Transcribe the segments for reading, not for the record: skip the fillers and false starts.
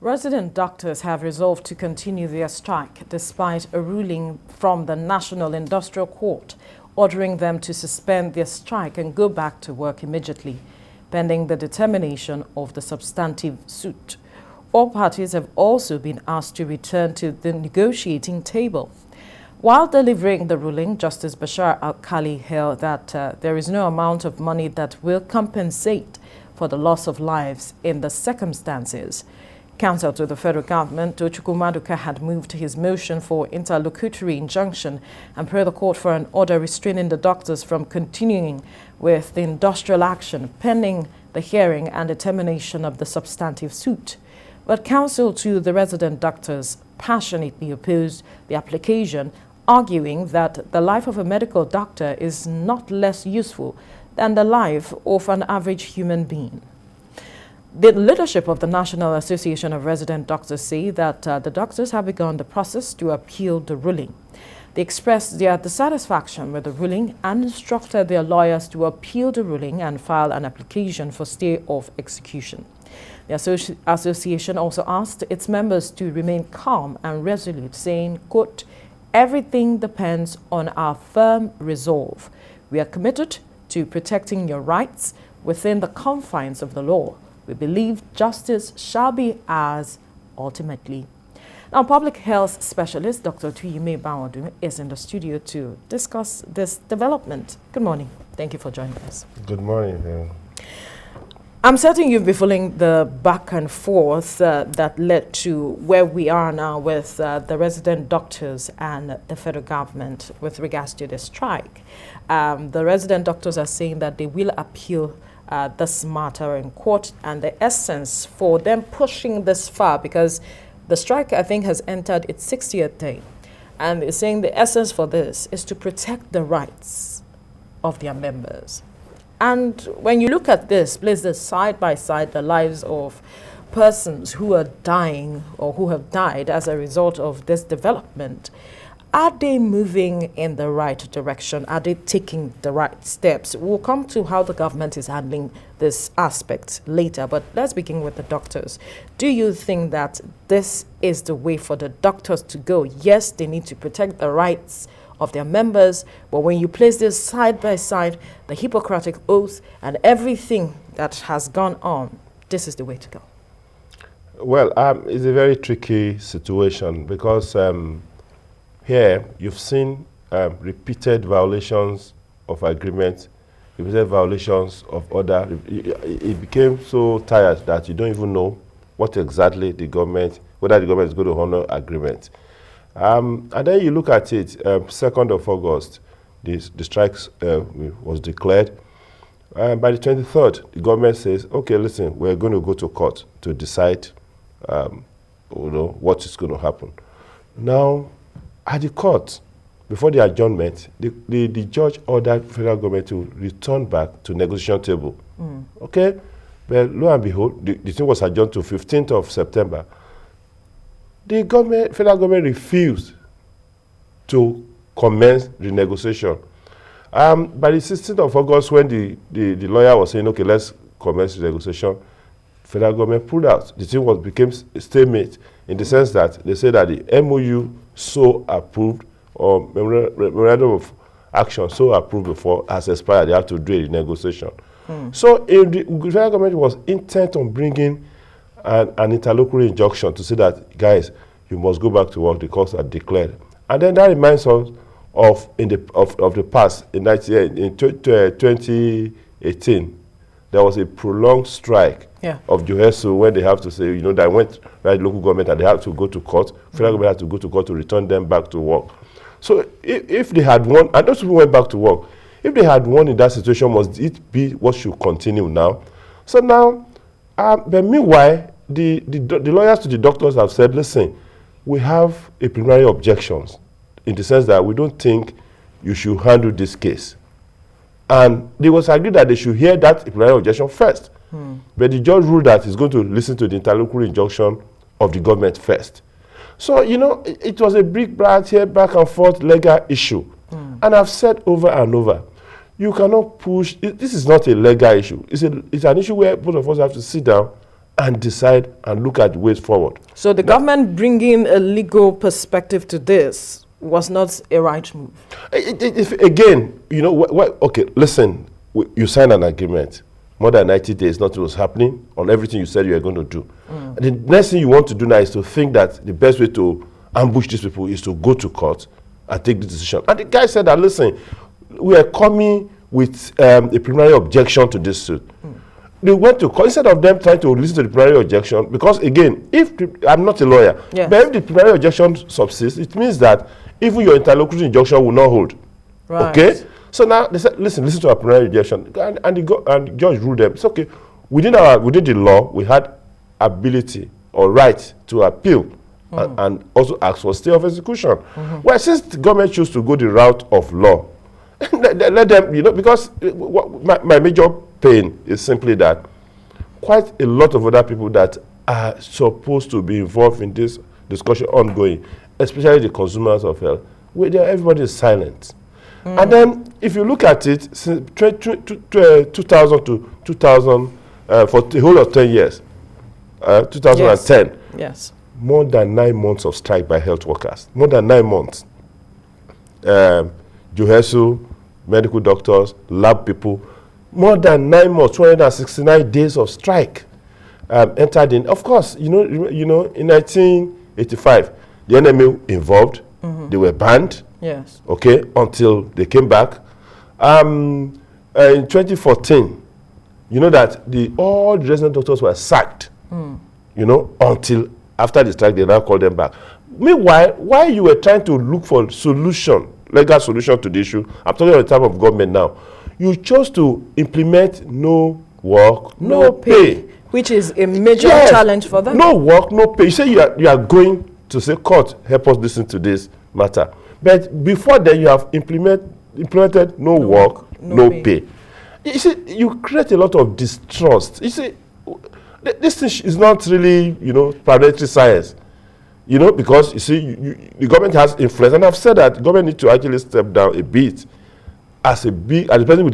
Resident doctors have resolved to continue their strike despite a ruling from the National Industrial Court ordering them to suspend their strike and go back to work immediately, pending the determination of the substantive suit. All parties have also been asked to return to the negotiating table. While delivering the ruling, Justice Bashar Alkali held that there is no amount of money that will compensate for the loss of lives in the circumstances. Counsel to the federal government, Tochukwu Maduka, had moved his motion for interlocutory injunction and prayed the court for an order restraining the doctors from continuing with the industrial action pending the hearing and determination of the substantive suit. But counsel to the resident doctors passionately opposed the application, arguing that the life of a medical doctor is not less useful than the life of an average human being. The leadership of the National Association of Resident Doctors say that the doctors have begun the process to appeal the ruling. They expressed their dissatisfaction with the ruling and instructed their lawyers to appeal the ruling and file an application for stay of execution. The association also asked its members to remain calm and resolute, saying, quote, "Everything depends on our firm resolve. We are committed to protecting your rights within the confines of the law. We believe justice shall be ours ultimately." Now, public health specialist Dr. Tuyime Bawadu is in the studio to discuss this development. Good morning. Thank you for joining us. Good morning. I'm certain you've been following the back and forth that led to where we are now with the resident doctors and the federal government with regards to the strike. The resident doctors are saying that they will appeal this matter in court, and the essence for them pushing this far, because the strike, I think, has entered its 60th day, and they're saying the essence for this is to protect the rights of their members. And when you look at this, place this side by side, the lives of persons who are dying or who have died as a result of this development, are they moving in the right direction? Are they taking the right steps? We'll come to how the government is handling this aspect later, but let's begin with the doctors. Do you think that this is the way for the doctors to go? Yes, they need to protect the rights of their members, but when you place this side by side, the Hippocratic Oath and everything that has gone on, this is the way to go. Well, it's a very tricky situation because here you've seen repeated violations of agreements, repeated violations of order. It became so tired that you don't even know what exactly whether the government is going to honor agreement. And then you look at it, 2nd of August, the strikes was declared. By the 23rd, the government says, okay, listen, we're going to go to court to decide what is going to happen. Now, at the court, before the adjournment, the judge ordered federal government to return back to negotiation table. Okay? But lo and behold, the thing was adjourned to 15th of September. The federal government refused to commence the negotiation. By the 16th of August, when the lawyer was saying, okay, let's commence the negotiation, federal government pulled out. The thing became a stalemate in the sense that they said that the MOU so approved, or memorandum of action so approved before, has expired. They have to do a negotiation. So if the federal government was intent on bringing an interlocutory injunction to say that, guys, you must go back to work, the courts are declared. And then that reminds us of the past. In 2018, there was a prolonged strike of Johesu when they have to say, they went right local government and they have to go to court. Federal government had to go to court to return them back to work. So if they had won, and those people went back to work, if they had won in that situation, must it be what should continue now? So now, but meanwhile, the lawyers to the doctors have said, listen, we have a preliminary objections in the sense that we don't think you should handle this case. And they was agreed that they should hear that preliminary objection first. But the judge ruled that he's going to listen to the interlocutory injunction of the government first. So, it was a big back and forth legal issue. And I've said over and over, you cannot push. This is not a legal issue. It's an issue where both of us have to sit down and decide and look at ways forward. So the government bringing a legal perspective to this was not a right move. Again, you know, okay, listen, you signed an agreement. More than 90 days, nothing was happening on everything you said you were going to do. And the next thing you want to do now is to think that the best way to ambush these people is to go to court and take the decision. And the guy said that, listen, we are coming with a preliminary objection to this suit. They went to court instead of them trying to listen to the preliminary objection, because again, I'm not a lawyer, yes, but if the preliminary objection subsists, it means that even your interlocutory injunction will not hold. Right. Okay? So now they said, listen to our preliminary objection, and the judge ruled them. It's okay. Within the law, we had ability or right to appeal and also ask for stay of execution. Well, since the government chose to go the route of law, let them, you know, because my major pain is simply that quite a lot of other people that are supposed to be involved in this discussion ongoing, especially the consumers of health, everybody is silent. And then if you look at it, since 2000 to 2000, for the whole of 10 years, 2010, yes, more than 9 months of strike by health workers, more than 9 months. Johesu, medical doctors, lab people, more than 9 months, 269 days of strike entered in. Of course, you know, in 1985, the NMA involved, they were banned. yes, Okay, until they came back. In 2014, you know that all the resident doctors were sacked, you know, until after the strike, they now called them back. Meanwhile, while you were trying to look for legal solution to the issue, I'm talking about the time of government now, you chose to implement no work, no pay. Which is a major Yes, challenge for them. No work, no pay. You say you are going to say, court, help us listen to this matter. But before then, you have implemented no work, no pay. You see, you create a lot of distrust. You see, this thing is not really, you know, parliamentary science. You know, because you see, the government has influence, and I've said that the government needs to actually step down a bit as the person with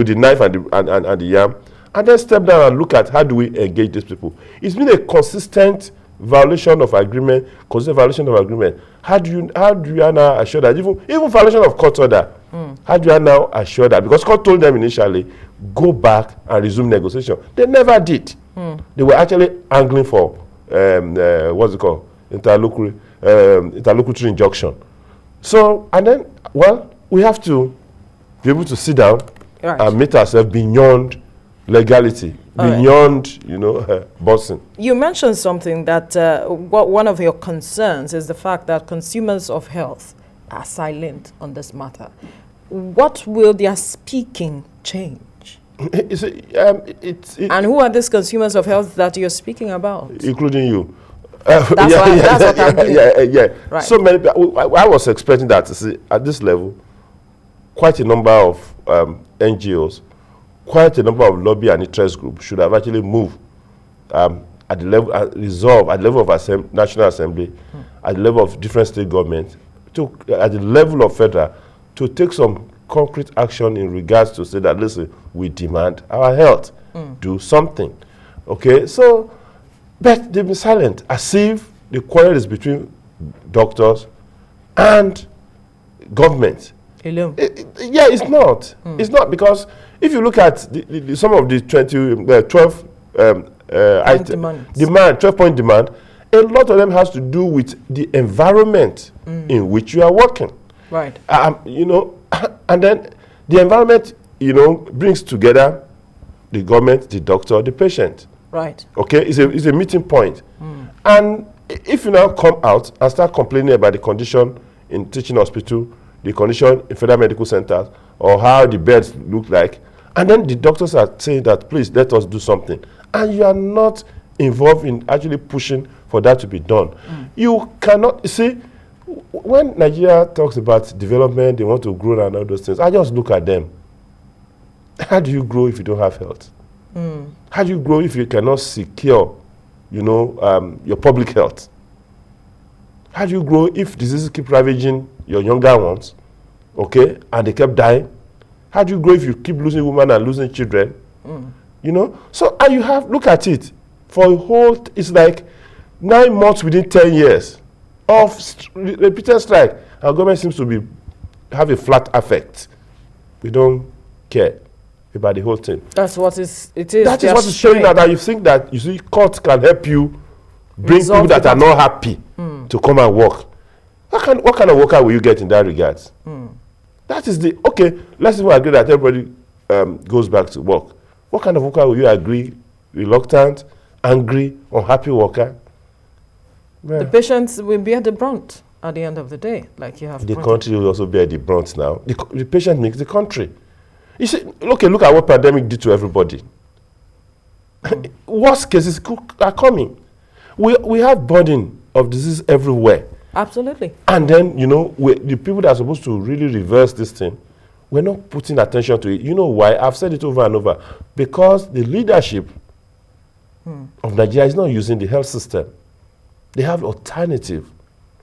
the knife and the yam, and then step down and look at how do we engage these people. It's been a consistent violation of agreement, How do you now assure that even violation of court order? How do you now assure that? Because court told them initially, go back and resume negotiation. They never did. They were actually angling for what's it called? Interlocutory injunction. So, and then, well, we have to be able to sit down and meet ourselves beyond legality, beyond, you know, bossing. You mentioned something that one of your concerns is the fact that consumers of health are silent on this matter. What will their speaking change? And who are these consumers of health that you're speaking about? Including you. That's what I'm doing. Yeah. Right. So many people, I was expecting that to see at this level, quite a number of NGOs, quite a number of lobby and interest groups should have actually moved at the level, resolve at the level of National Assembly, at the level of different state governments, at the level of federal, to take some concrete action in regards to say that, listen, we demand our health, do something. Okay, so, but they've been silent, as if the quarrel is between doctors and government. Alone. Yeah, it's not. It's not, because if you look at some of the 12 12-point demand, a lot of them has to do with the environment in which you are working. Right. You know, and then the environment, you know, brings together the government, the doctor, the patient. Right. Okay, it's a meeting point. And if you now come out and start complaining about the condition in teaching hospital, the condition in federal medical centers, or how the beds look like, and then the doctors are saying that, please, let us do something, and you are not involved in actually pushing for that to be done. You cannot, see, when Nigeria talks about development, they want to grow and all those things, I just look at them. How do you grow if you don't have health? How do you grow if you cannot secure, you know, your public health? How do you grow if diseases keep ravaging your younger ones, okay, and they kept dying? How do you grow if you keep losing women and losing children? You know? So, and you have, look at it, for a whole, it's like 9 months within 10 years of repeated strike. Our government seems to have a flat affect. We don't care about the whole thing. That's what it is. That is what is showing that you think that, you see, court can help you bring people that are not happy to come and work. What kind of worker will you get in that regard? That is the, okay, let's even agree that everybody goes back to work. What kind of worker will you agree? Reluctant, angry, unhappy worker? Well, the patients will bear the brunt at the end of the day, like you have. The country will also bear the brunt now. The patient makes the country. You see, okay, look at what pandemic did to everybody. Worst cases are coming. We have burden of disease everywhere. Absolutely. And then, you know, the people that are supposed to really reverse this thing, we're not putting attention to it. You know why? I've said it over and over. Because the leadership of Nigeria is not using the health system. They have alternative,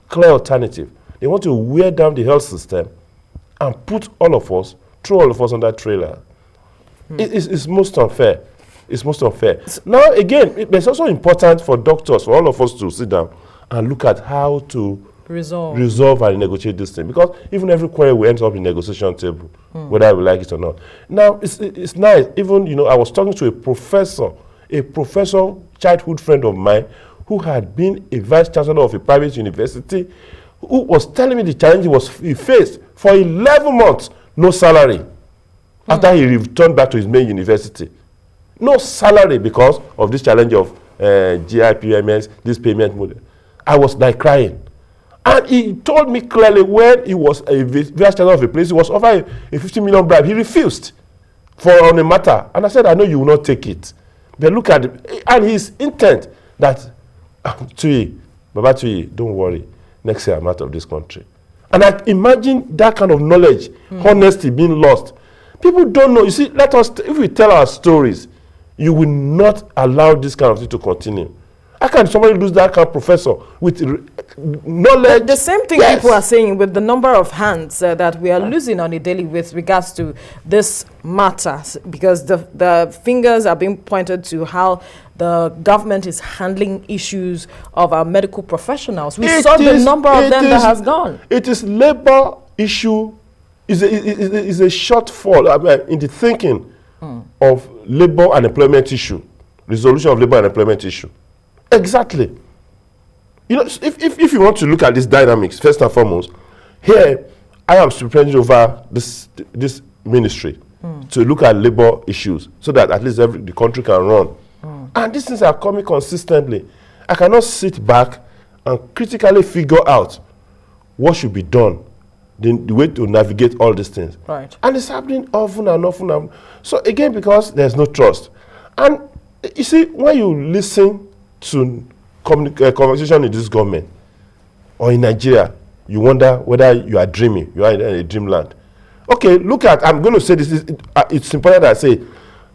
clear alternative. They want to wear down the health system and put all of us, throw all of us on that trailer. It's most unfair. It's most unfair. Now, again, it's also important for doctors, for all of us to sit down and look at how to resolve and negotiate this thing. Because even every quarrel will end up in negotiation table, whether we like it or not. Now, it's nice. Even, you know, I was talking to a professor, childhood friend of mine, who had been a vice chancellor of a private university, who was telling me the challenge he faced for 11 months, no salary, after he returned back to his main university. No salary because of this challenge of GIPMS, this payment model. I was like crying. And he told me clearly when he was a vice chancellor of a place, he was offered a 50 million bribe. He refused on a matter. And I said, I know you will not take it. But look at it. And his intent that, Baba Tuyi, don't worry. Next year I'm out of this country. And I imagine that kind of knowledge, honesty being lost. People don't know. You see, if we tell our stories, you will not allow this kind of thing to continue. How can somebody lose that kind of professor with knowledge? The same thing people are saying with the number of hands that we are losing on a daily with regards to this matter, because the fingers are being pointed to how the government is handling issues of our medical professionals. We saw the number of them that has gone. It is labor issue, is a shortfall in the thinking of labor and employment issue, resolution of labor and employment issue. Exactly. You know, if you want to look at these dynamics, first and foremost, here I am superintending over this ministry to look at labor issues so that at least the country can run. And these things are coming consistently. I cannot sit back and critically figure out what should be done, the way to navigate all these things. Right. And it's happening often and often. And so again, because there's no trust. And you see, when you listen to conversation in this government or in Nigeria, you wonder whether you are dreaming, you are in a dreamland. Okay, look at, I'm going to say this, it's important that I say,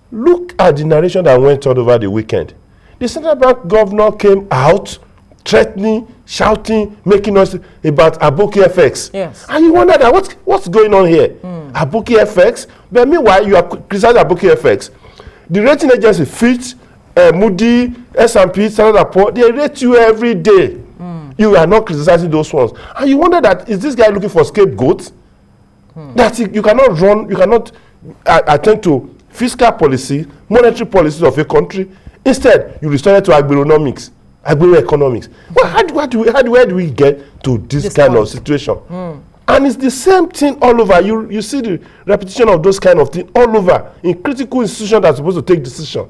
look at the narration that went on over the weekend. The Central Bank governor came out threatening, shouting, making noise about Aboki FX. Yes. And you wonder that what's going on here? Aboki FX? But meanwhile, you are criticizing Aboki FX. The rating agency, Fitch, Moody, S&P, Standard & Poor's, they rate you every day. You are not criticizing those ones. And you wonder that, is this guy looking for scapegoats? That you cannot run, you cannot attend to fiscal policy, monetary policies of a country. Instead, you restore it to agronomics, agroeconomics. Well, where do we get to this kind of situation? And it's the same thing all over. You see the repetition of those kind of things all over in critical institutions that are supposed to take decisions.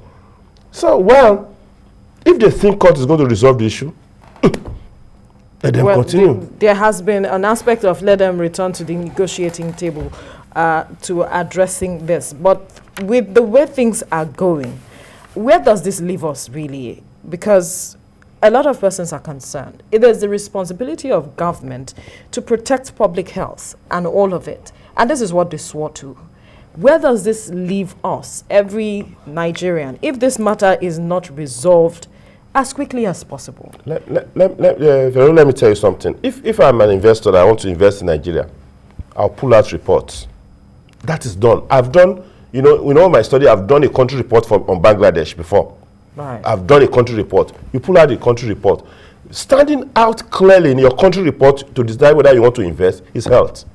So, well, if they think court is going to resolve the issue, let them continue. There has been an aspect of let them return to the negotiating table to addressing this. But with the way things are going, where does this leave us really? Because a lot of persons are concerned. It is the responsibility of government to protect public health and all of it. And this is what they swore to. Where does this leave us, every Nigerian, if this matter is not resolved as quickly as possible? Let me tell you something. If I'm an investor that I want to invest in Nigeria, I'll pull out reports. That is done. I've done you know my study, I've done a country report on Bangladesh before. Right. I've done a country report. You pull out the country report. Standing out clearly in your country report to decide whether you want to invest is health.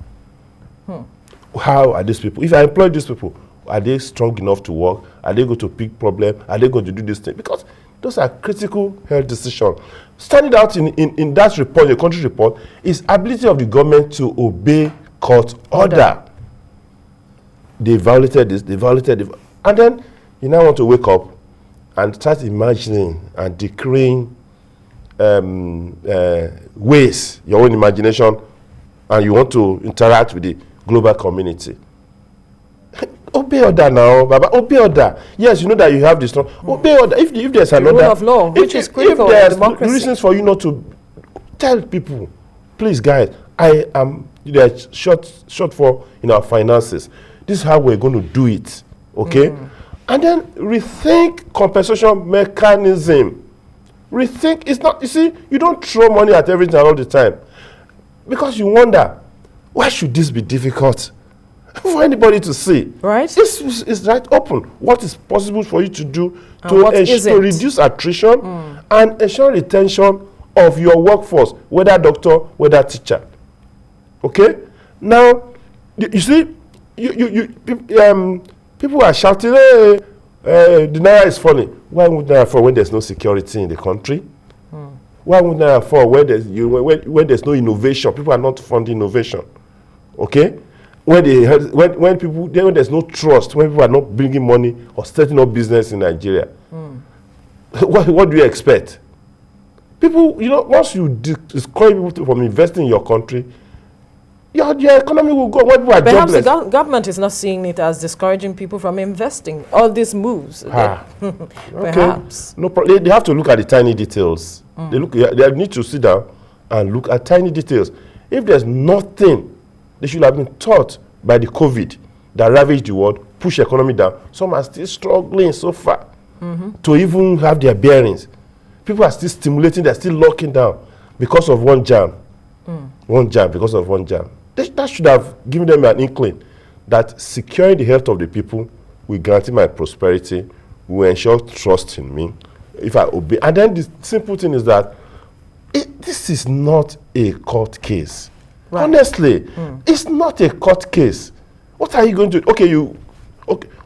How are these people? If I employ these people, are they strong enough to work? Are they going to pick problem? Are they going to do this thing? Because those are critical health decisions. Standing out in that report, the country report, is ability of the government to obey court order. They violated this, they violated it. And then you now want to wake up and start imagining and decreeing ways, your own imagination, and you want to interact with the global community. Obey order now, Baba. Obey order. Yes, you know that you have this. Obey order. If there's another rule of law, which is critical if there's in democracy. reasons for you not to tell people, please, guys, I am short for our finances. This is how we're going to do it. Okay, and then rethink compensation mechanism. Rethink. It's not. You see, you don't throw money at everything all the time because you wonder why should this be difficult for anybody to see. Right. This is right open. What is possible for you to do to reduce attrition and ensure retention of your workforce, whether doctor, whether teacher. Okay? Now, you see, people are shouting, hey, the naira is falling. Why would naira fall when there's no security in the country? Why would naira fall when there's no innovation? People are not funding innovation. Okay? When there's no trust, when people are not bringing money or starting up business in Nigeria, what do you expect? People, once you discourage people from investing in your country, your economy will go. When people are Perhaps jobless. the government is not seeing it as discouraging people from investing. All these moves, perhaps. No problem. They have to look at the tiny details. They need to sit down and look at tiny details. If there's nothing, they should have been taught by the COVID that ravaged the world, push the economy down. Some are still struggling so far to even have their bearings. People are still stimulating, they're still locking down because of one jam. Because of one jam. That should have given them an inkling that securing the health of the people will guarantee my prosperity, will ensure trust in me if I obey. And then the simple thing is that this is not a court case. Right. Honestly, it's not a court case. What are you going to do?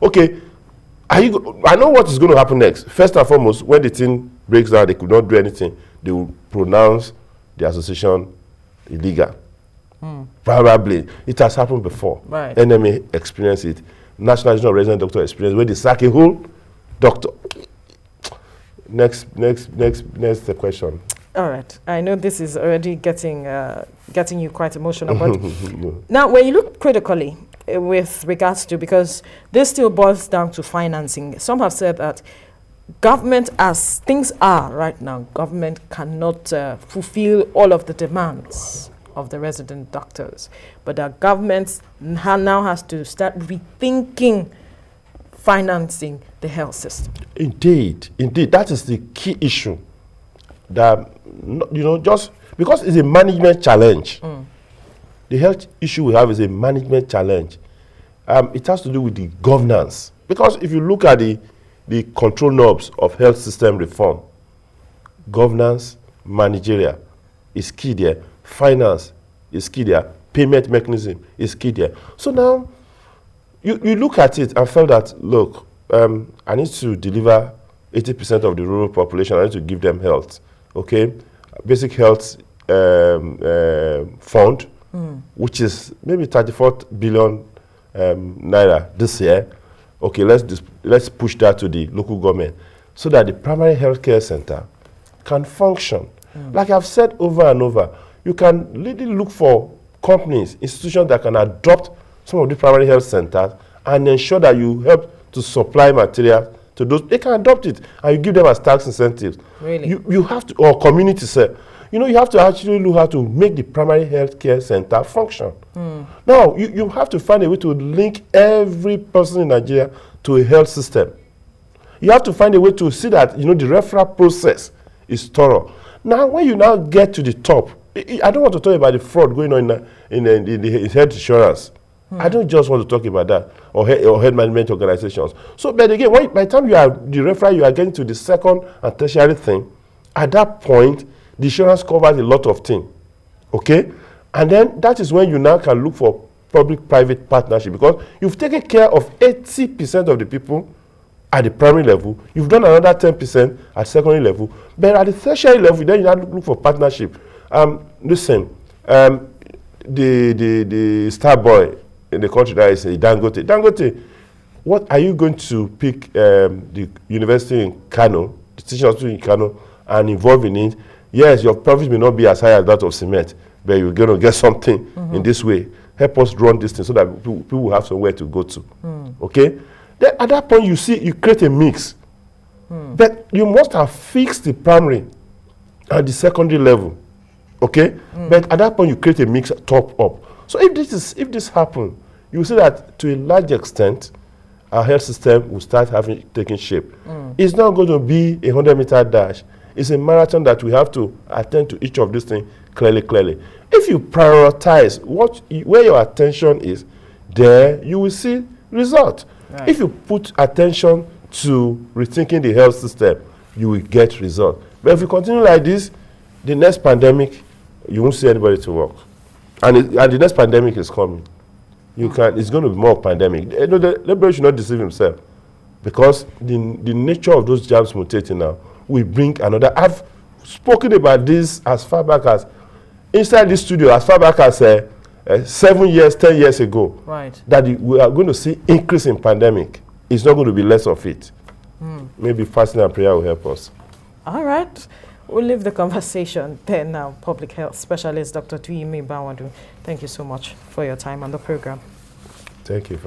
Okay. I know what is going to happen next. First and foremost, when the thing breaks down, they could not do anything. They will pronounce the association illegal. Probably. It has happened before. Right. NMA experienced it. National Resident Doctor experienced, where they sack a whole doctor. Next question. All right. I know this is already getting you quite emotional, but now when you look critically with regards to, because this still boils down to financing. Some have said that government, as things are right now, government cannot fulfill all of the demands of the resident doctors, but the government now has to start rethinking financing the health system. Indeed, that is the key issue. That just because it's a management challenge, the health issue we have is a management challenge. It has to do with the governance, because if you look at the control knobs of health system reform, governance, managerial is key there, finance is key there, payment mechanism is key there. So now you look at it and felt that, look, I need to deliver 80% of the rural population. I need to give them health. Okay, basic health fund, which is maybe 34 billion naira this year. Okay, let's push that to the local government so that the primary health care center can function. Like I've said over and over, you can really look for companies, institutions that can adopt some of the primary health centers and ensure that you help to supply material to those. They can adopt it and you give them as tax incentives. Really? You have to, or community say, you have to actually look how to make the primary health care center function. Now, you have to find a way to link every person in Nigeria to a health system. You have to find a way to see that, the referral process is thorough. Now, when you now get to the top, I don't want to talk about the fraud going on in health insurance. I don't just want to talk about that, or head management organizations. So, but again, by the time you are the referral, you are getting to the second and tertiary thing. At that point, the insurance covers a lot of things, okay? And then that is when you now can look for public-private partnership, because you've taken care of 80% of the people at the primary level, you've done another 10% at secondary level, but at the tertiary level, then you have to look for partnership. Listen, the star boy in the country that is Dangote. Dangote, what are you going to pick the university in Kano, the teaching hospital in Kano, and involve in it? Yes, your profit may not be as high as that of cement, but you're going to get something in this way. Help us run this thing so that people will have somewhere to go to. Okay? Then at that point, you create a mix. But you must have fixed the primary and the secondary level. Okay? But at that point, you create a mix top up. So if this happens, you will see that to a large extent, our health system will start taking shape. It's not going to be a 100-meter dash. It's a marathon that we have to attend to each of these things clearly. If you prioritize where your attention is, there you will see result. Right. If you put attention to rethinking the health system, you will get result. But if you continue like this, the next pandemic, you won't see anybody to work. And the next pandemic is coming. It's going to be more pandemic. Everybody should not deceive himself, because the nature of those germs mutating now will bring another. I've spoken about this as far back as inside this studio, as far back as 7 years, 10 years ago. Right. That we are going to see increase in pandemic. It's not going to be less of it. Maybe fasting and prayer will help us. All right. We'll leave the conversation there now. Public health specialist Dr. Tuyimi Bawadu, thank you so much for your time on the program. Thank you for